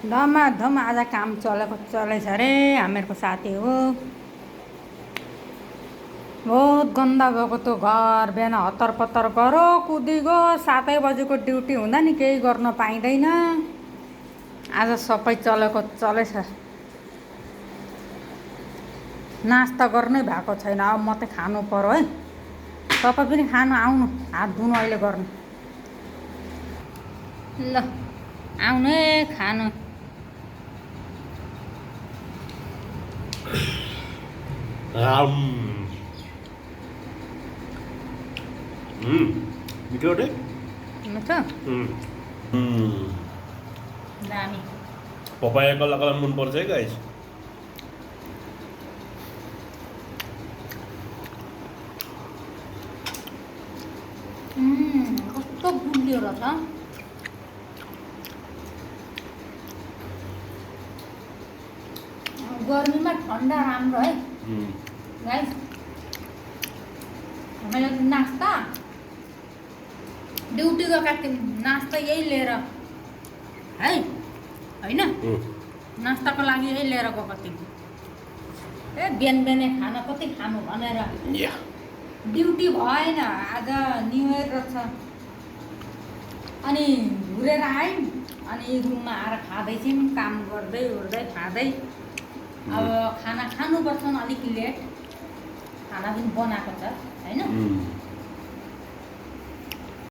धमाधम आज काम चलेछ अरे। हामीहरूको साथी हो, बहुत गन्दा भएको त्यो घर। बिहान हतार पत्तर गरो कुदिगो, 7 बजेको ड्युटी हुँदा नि केही गर्न पाइँदैन। आज सबै चलेछ। नास्ता गर्नै भएको छैन। अब मात्रै खानु पर्यो है। तपाईँ पनि खानु आउनु, हात धुनु अहिले गर्नु। ल आउनु है खानु। मिठो रे मिठो दामी। पपाया कल्ला मन पर्छ है गाइस। कस्तो गुलियो रहेछ। गर्मीमा ठन्डा राम्रो है गाइस। हामीले नास्ता ड्युटी गएका थियौँ, नास्ता यही लिएर है होइन, नास्ताको लागि यही लिएर गएको थियौँ। बिहान बिहानै खाना कति खानु भनेर ड्युटी भएन। आज न्यु इयर रहेछ। अनि घुरेर आयौँ, अनि रुममा आएर खाँदैछौँ, काम गर्दै ओर्दै खाँदै। अब खाना खानुपर्छ अलिक लेट, खाना पनि बनाएको छ होइन।